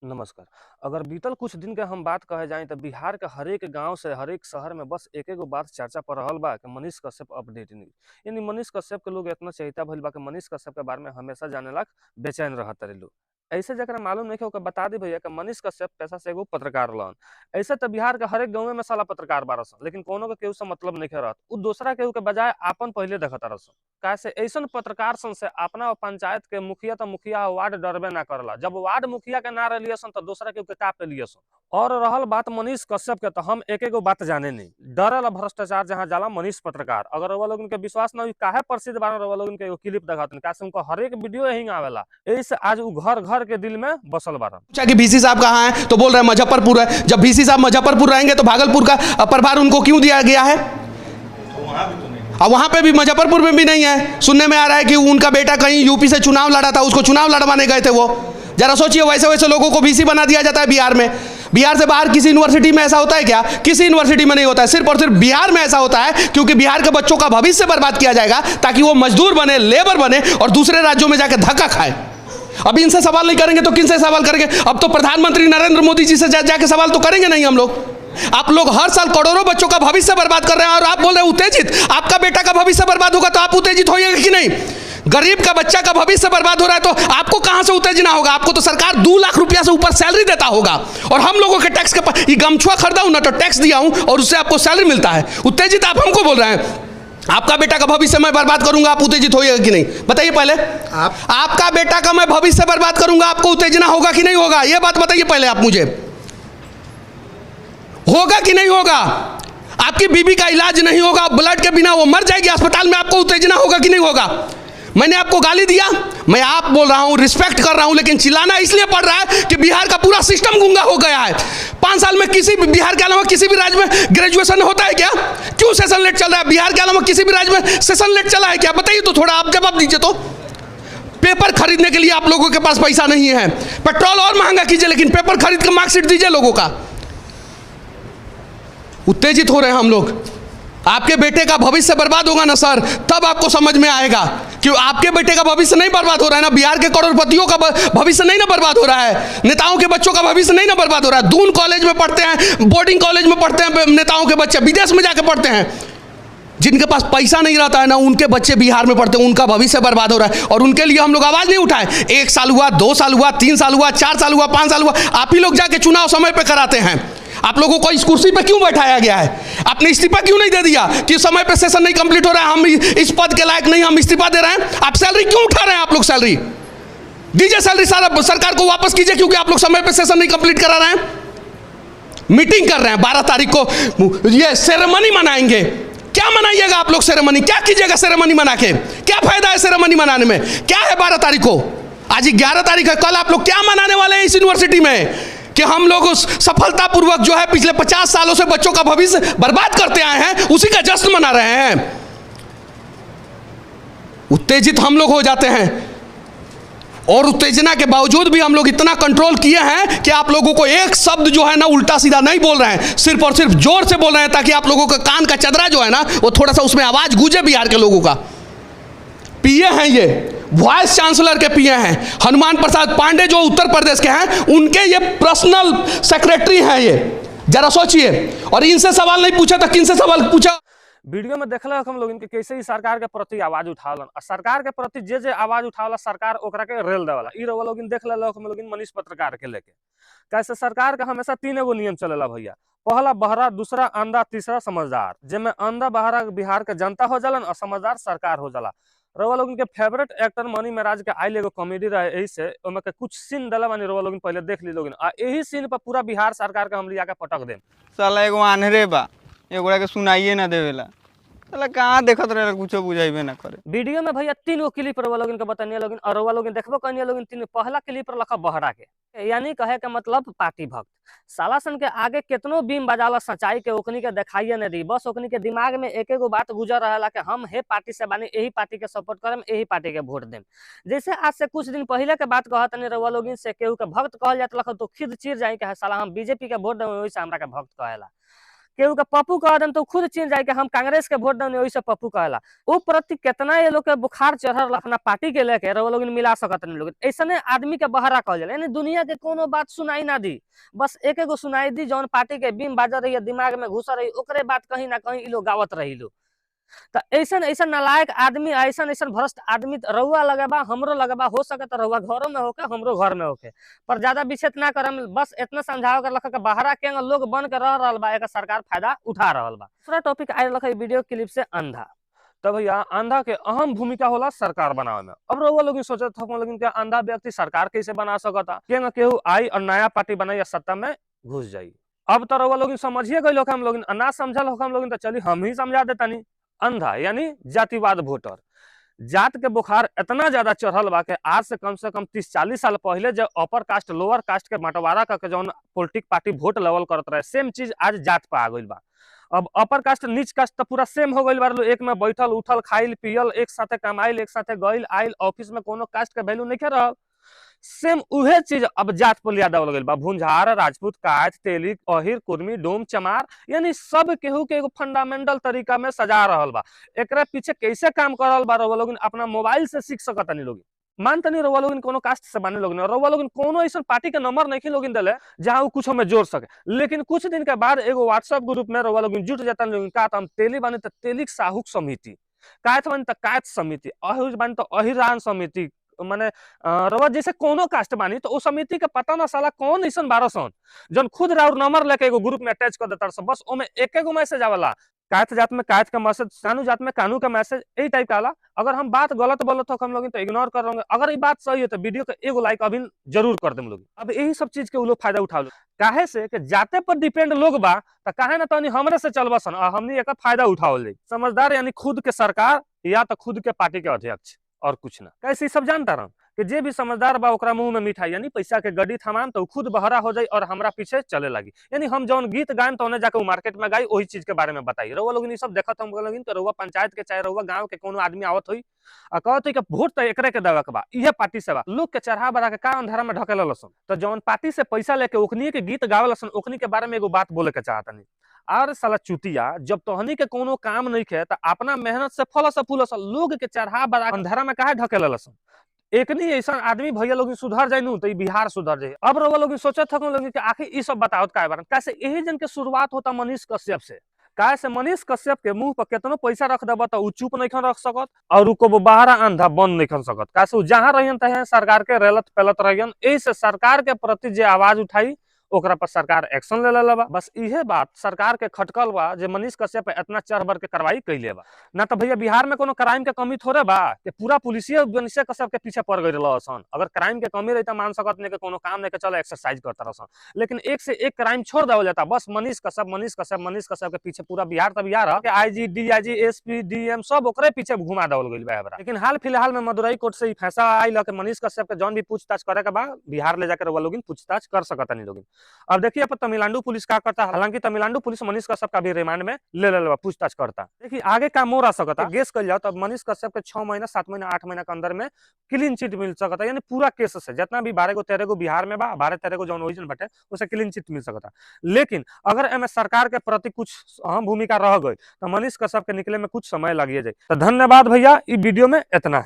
नमस्कार। अगर बीतल कुछ दिन के हम बात कहे जाएँ तो बिहार के हरेक गाँव से हरेक शहर में बस एके गो बात चर्चा पर रहल बा कि मनीष कश्यप अपडेट न्यूज़। यानी मनीष कश्यप के लोग इतना चहेता भइल बा कि मनीष कश्यप के बारे में हमेशा जानेला बेचैन रहत तारे लोग। ऐसे जेकरा मालूम नइखे ओके बता दी भैया कि मनीष कश्यप पेशा से एगो पत्रकार रहलन। ऐसे तो बिहार के हरेक गाँवे में साला पत्रकार बारन सन, लेकिन कोनो के केहू से मतलब नइखे रहत। उ दोसरा केहू के बजाय आपन पहिले देखत तारन सन। काहे से ऐसन पत्रकार सन से अपना पंचायत के मुखिया तो मुखिया वार्ड डरबे ना करला। जब वार्ड मुखिया के ना रहिए सन तो दूसरा के का पे लिए सन। और रहल बात मनीष कश्यप के तो हम एक एगो बात जाने नहीं, डरल भ्रष्टाचार जहाँ जाला मनीष पत्रकार। अगर रउआ लोगन के विश्वास ना हुई काहे प्रसिद्ध बारन रउआ लोगन के एगो क्लिप दिखातन, काहे से उनको हर एक वीडियो यही आवेला। ऐसे आज उ घर घर के दिल में बसल बारन। कि VC साहब कहाँ हैं तो बोल रहे हैं मुजफ्फरपुर है। जब VC साहब मुजफ्फरपुर रहेंगे तो भागलपुर का प्रभार उनको क्यों दिया गया है? और वहां पे भी मुजफ्फरपुर में भी नहीं है। सुनने में आ रहा है कि उनका बेटा कहीं यूपी से चुनाव लड़ा था, उसको चुनाव लड़वाने गए थे वो। जरा सोचिए, वैसे वैसे लोगों को VC बना दिया जाता है बिहार में। बिहार से बाहर किसी यूनिवर्सिटी में ऐसा होता है क्या? किसी यूनिवर्सिटी में नहीं होता है। सिर्फ और सिर्फ बिहार में ऐसा होता है क्योंकि बिहार के बच्चों का भविष्य बर्बाद किया जाएगा ताकि वो मजदूर बने, लेबर बने और दूसरे राज्यों में जाकर धक्का खाए। अब इनसे सवाल नहीं करेंगे तो किन से सवाल करेंगे? अब तो प्रधानमंत्री नरेंद्र मोदी जी से जाके सवाल तो करेंगे नहीं हम लोग। आप लोग हर साल करोड़ों बच्चों का भविष्य बर्बाद कर रहे हैं और आप बोल रहे हैं उत्तेजित। आपका बेटा का भविष्य बर्बाद होगा तो आप उत्तेजित होइएगा कि नहीं? गरीब का बच्चा का भविष्य बर्बाद हो रहा है तो आपको कहां से उत्तेजना होगा? आपको तो सरकार 2 लाख रुपया से ऊपर सैलरी देता होगा और हम लोगों के टैक्स के ये गमछुआ खरीदा हूं ना तो टैक्स दिया हूं और उससे आपको सैलरी मिलता है। उत्तेजित आप हमको बोल रहे हैं आपका बेटा का भविष्य मैं बर्बाद करूंगा, आप उत्तेजित होइएगा कि नहीं? बताइए पहले। आपका बेटा का मैं भविष्य बर्बाद करूंगा, आपको उत्तेजना होगा कि नहीं होगा? यह बात बताइए पहले आप मुझे, होगा कि नहीं होगा? आपकी बीबी का इलाज नहीं होगा, ब्लड के बिना वो मर जाएगी अस्पताल में, आपको उत्तेजना होगा कि नहीं होगा? मैंने आपको गाली दिया? मैं आप बोल रहा हूं, रिस्पेक्ट कर रहा हूं, लेकिन चिल्लाना इसलिए पड़ रहा है कि बिहार का पूरा सिस्टम गूंगा हो गया है। 5 साल में किसी भी बिहार के अलावा किसी भी राज्य में ग्रेजुएशन होता है क्या? क्यों सेशन लेट चल रहा है? बिहार के अलावा किसी भी राज्य में सेशन लेट चला है क्या? बताइए तो, थोड़ा आप जवाब दीजिए तो। पेपर खरीदने के लिए आप लोगों के पास पैसा नहीं है। पेट्रोल और महंगा कीजिए लेकिन पेपर खरीद के मार्कशीट दीजिए लोगों का। उत्तेजित हो रहे हैं हम लोग। आपके बेटे का भविष्य बर्बाद होगा ना सर, तब आपको समझ में आएगा कि आपके बेटे का भविष्य नहीं बर्बाद हो रहा है ना, बिहार के करोड़पतियों का भविष्य नहीं ना बर्बाद हो रहा है, नेताओं के बच्चों का भविष्य नहीं ना बर्बाद हो रहा है। दून कॉलेज में पढ़ते हैं, बोर्डिंग कॉलेज में पढ़ते हैं नेताओं के बच्चे, विदेश में जाके पढ़ते हैं। जिनके पास पैसा नहीं रहता है ना, उनके बच्चे बिहार में पढ़ते हैं, उनका भविष्य बर्बाद हो रहा है और उनके लिए हम लोग आवाज नहीं उठाए। 1 साल हुआ, 2 साल हुआ, 3 साल हुआ, 4 साल हुआ, 5 साल हुआ, आप ही लोग जाके चुनाव समय पे कराते हैं। आप लोगों को इस कुर्सी पे क्यों बैठाया गया है? आपने इस्तीफा क्यों नहीं दे दिया कि समय पे सेशन नहीं कंप्लीट हो रहा है, हम इस पद के लायक नहीं, हम इस्तीफा दे रहे हैं? आप सैलरी क्यों उठा रहे हैं? आप लोग सैलरी दीजिए, सैलरी सारा सरकार को वापस कीजिए क्योंकि आप लोग समय पे सेशन नहीं कंप्लीट करा रहे हैं। मीटिंग कर रहे हैं 12 तारीख को, ये सेरेमनी मनाएंगे। क्या मनाइएगा आप लोग सेरेमनी? क्या कीजिएगा सेरेमनी मना के? क्या फायदा है सेरेमनी मनाने में? क्या है 12 तारीख को? आज 11 तारीख है, कल आप लोग क्या मनाने वाले हैं इस यूनिवर्सिटी में कि हम लोग उस सफलतापूर्वक जो है पिछले 50 सालों से बच्चों का भविष्य बर्बाद करते आए हैं, उसी का जश्न मना रहे हैं। उत्तेजित हम लोग हो जाते हैं और उत्तेजना के बावजूद भी हम लोग इतना कंट्रोल किए हैं कि आप लोगों को एक शब्द जो है ना उल्टा सीधा नहीं बोल रहे हैं, सिर्फ और सिर्फ जोर से बोल रहे हैं ताकि आप लोगों का कान का चदरा जो है ना वो थोड़ा सा उसमें आवाज गूंजे। बिहार के लोगों का पीए हैं, ये वाइस चांसलर के पीए हैं, हनुमान प्रसाद पांडे जो उत्तर प्रदेश के हैं, उनके ये पर्सनल सेक्रेटरी हैं ये। जरा सोचिए, और इनसे सवाल नहीं पूछा तो किन से सवाल पूछा? वीडियो में देखल हम लोग इनके कैसे ही सरकार के प्रति आवाज उठावलन और सरकार के प्रति जे आवाज उठावला सरकार ओकरा के रेल देवला। ई रउआ लोग देख ले हम लोग मनीष पत्रकार के लेके। कैसे सरकार का हमेशा 3 एगो नियम चलेला भैया। पहला बहरा, दूसरा अंधा, तीसरा समझदार। जिसमें अंधा बहरा बिहार के जनता हो जालन और समझदार सरकार हो जाला। रउआ लोगन के फेवरेट एक्टर मनी महाराज के आइल एगो कॉमेडी रहे, यही से ओमे के कुछ सीन डला बानी, रउआ लोगन पहले देख ली लोगन आ यही सीन पर पूरा बिहार सरकार के हम लिया के पटक देम। साला एगो आन्हरे बा, एगोड़ा के सुनाइए ना देवेला। साला कहाँ देखत रहे, कुछ बुझाइबे ना करे। वीडियो में भैया 3 गो क्लिप रउआ लोगन के बतानिया लोगन और रउआ लोगन देखबो कनिया लोगन 3। पहला क्लिप पर लखा बहरा के, यानी कहे के मतलब पार्टी भक्त। साला सन के आगे कितनो बीम बजाला सच्चाई के ओकनी के दिखाइए न दी, बस ओकनी के दिमाग में एक एगो बात गुजर रहला कि हम हे पार्टी से बानी, यही पार्टी के सपोर्ट करम, यही पार्टी के वोट देम। जैसे आज से कुछ दिन पहले के बात कहत नहीं, रउआ लोगन से केहू के भक्त कहल जात लख तो खिद चीर जाई के साला हम बीजेपी के वोट देम, वही से हमरा के भक्त कहेला। केहू के पप्पू कह देन तो खुद चिन जाए कि हम कांग्रेस के वोट देने, वही से पप्पू कहला। वो प्रति कितना ये लोग के बुखार चढ़ल अपना पार्टी के लेके रउआ लोग मिला सकत नहीं लोग। ऐसने आदमी के बहरा कहल जाला, यानी दुनिया के कोनो बात सुनाई ना दी, बस एक एगो सुनाई दी जौन पार्टी के बीम बाजर रही, दिमाग में घुस रही, ओकरे बात कहीं ना कहीं इ लोग गावत रही लो। तो ऐसन ऐसन नालायक आदमी, ऐसन ऐसन भ्रष्ट आदमी रउआ लगेबा, हमरो लगेबा, हो सके तो रउआ घरों में होके, हमरो घर में होके, पर ज्यादा विचेत ना करम। बस इतना समझाओ कर लख के बाहरा के लोग बन के रह रहल बा, एकर सरकार फायदा उठा रहल बा। दूसरा टॉपिक आए लख वीडियो क्लिप से अंधा। तो भैया अंधा के अहम भूमिका होला सरकार बनावे में। अब रउआ लोग सोचत हो लेकिन क्या अंधा व्यक्ति सरकार कैसे बना सकता? केहू आई और नया पार्टी बनाई या सत्ता में घुस जाई। अब तो रउआ लोग समझिए गए हम लोग, ना समझल हो हम लोग तो चलिए हम ही समझा देतानी। अंधा यानी जातिवाद वोटर। जात के बुखार इतना ज्यादा चढ़ल बा कि आज से कम 30-40 साल पहले जो अपर कास्ट लोअर कास्ट के बंटवारा करके जौन पॉलिटिक पार्टी वोट लेवल करत रहे, सेम चीज आज जात पे आ गइल बा। अब अपर कास्ट नीच कास्ट तो पूरा सेम हो गइल बा, एक में बैठल उठल खाइल पियल, एक साथे कमाइल, एक साथे गइल आइल, ऑफिस में कोनो कास्ट के वैल्यू नहीं रहल। सेम उहे चीज अब जात पर लिया देवल गइल बा। भुंजार, राजपूत, काठ, तेली, अहिर, कुर्मी, डोम, चमार, यानी सब केहू के एगो फंडामेंटल तरीका में सजा रहल बा। एकरा पीछे कैसे काम कर रहल बा रउआ लोग अपना मोबाइल से सीख सकतानी लोग। मानतनी रउआ लोग कोनो कास्ट से बाने लोग, रउआ लोग कोनो ऐसा पार्टी के नंबर नहीं लोग दिले जहां वो कुछ में जोड़ सके, लेकिन कुछ दिन के बाद एगो व्हाट्सएप ग्रुप में रउआ लोग जुट जाता लोग। का हम तेली बानी तो तेलिक साहुक समिति, कायथ बानी तो कायथ समिति, अहिर बानी तो अहिरान समिति, माने रउआ जैसे कोनो कास्ट बानी तो उस समिति के पता ना साला कौन ऐसा 1200 जन खुद राउर नंबर लेके एगो ग्रुप में अटैच कर देता, बस ओमे एक एगो मैसेज आवेला, कायथ जात में कायथ का मैसेज, कानू जात में कानू का मैसेज, यही टाइप का आला। अगर हम बात गलत बोलत हो हम लोग तो इग्नोर कर रहे, अगर ये बात सही है तो वीडियो के एगो लाइक अभी जरूर कर देम लोग। अब यही सब चीज के वो लोग फायदा उठा लो, काहे से कि जाते पर डिपेंड लोग बा तो काहे ना तनी हमरे से चलबा सन, हमनी एकर फायदा उठावल जाई। समझदार यानी खुद के सरकार या तो खुद के पार्टी के अध्यक्ष, और कुछ ना। कैसे सब जानता रह कि जे भी समझदार बा ओकरा मुंह में मिठाई यानी पैसा के गड्डी थमान तो खुद बहरा हो जाई और हमरा पीछे चले लगी। यानी हम जौन गीत गायन तो जाके मार्केट में गाई, वही चीज के बारे में बताई। रउआ लोग सब देखत हम लोग तो रउआ पंचायत के चाहे रउआ गांव के कोनो आदमी आवत होई आ कहत कि वोट तो एकरे के देवे के बा, इहे पार्टी से बा, लोग के चढ़ा बढ़ा के का अंधारा में ढकेल लसन। तो जौन पार्टी से पैसा लेके ओखनी के गीत गावे लसन, ओखनी के बारे में एगो बात बोले के चाहतनी। और साला चुतिया, जब तोहनी के कोनो काम नहीं खे तो अपना मेहनत से फल से फूल लोग के चढ़ा बढ़ा अंधारा में काहे ढकेल लसन। एक नहीं ऐसा आदमी भैया लोग सुधर जाए तो बिहार सुधर जाए। अब रउआ लोग सोचत थक लोग कि आखिर ये सब बताओ का बारे, कैसे यही जन के शुरुआत होता मनीष कश्यप से। कैसे मनीष कश्यप के मुंह पर कितनो पैसा रख देबा तो चुप नहीं रख सकत और को बाहर अंधा बंद नहीं कर सकत। कैसे जहां रहियन तहां सरकार के रेलत पेलत रहियन, ऐसे सरकार के प्रति जे आवाज उठाई ओकरा पर सरकार एक्शन ले लेला बा। बस इहे बात सरकार के खटकल बा जे मनीष कश्यप इतना चढ़ बढ़ के कार्रवाई कैले बा। ना तो भैया बिहार में कोनो क्राइम के कमी थोड़े बा कि पूरा पुलिसिया मनीष कश्यप के पीछे पड़ गई रहसन। अगर क्राइम के कमी रहता मान सकत नहीं कि कोनो काम नहीं के चलो एक्सरसाइज करता रहसन, लेकिन एक से एक क्राइम छोड़ देवल जाता। बस मनीष कश्यप के पीछे पूरा बिहार तब बिहार है कि आईजी, डीआईजी, एसपी, डीएम सब ओकरे पीछे घुमा देवल गइल बा। लेकिन हाल फिलहाल में मदुरई कोर्ट से फैसला आइल कि मनीष कश्यप के जौन भी पूछताछ करे के बा बिहार ले जाकर वो लोग पूछताछ कर सकता नहीं लोग। अब देखिए अब तमिलनाडु पुलिस क्या करता है, हालांकि तमिलनाडु पुलिस मनीष कश्यप का भी रिमांड में ले ले पूछताछ करता। देखिए आगे का मोड़ आ सकता, गेस कर जाओ तो मनीष कश्यप के 6 महीना 7 महीना 8 महीना के अंदर में क्लीन चिट मिल सकता है। यानी पूरा केस से जितना भी 12 गो 13 गो बिहार में बा, 12-13 गो जौन ओरिजिन बटे उसे क्लीन चिट मिल सकता। लेकिन अगर एम सरकार के प्रति कुछ अहम भूमिका रह गई तो मनीष कश्यप के निकले में कुछ समय लगिए जाए। तो धन्यवाद भैया, इस वीडियो में इतना है।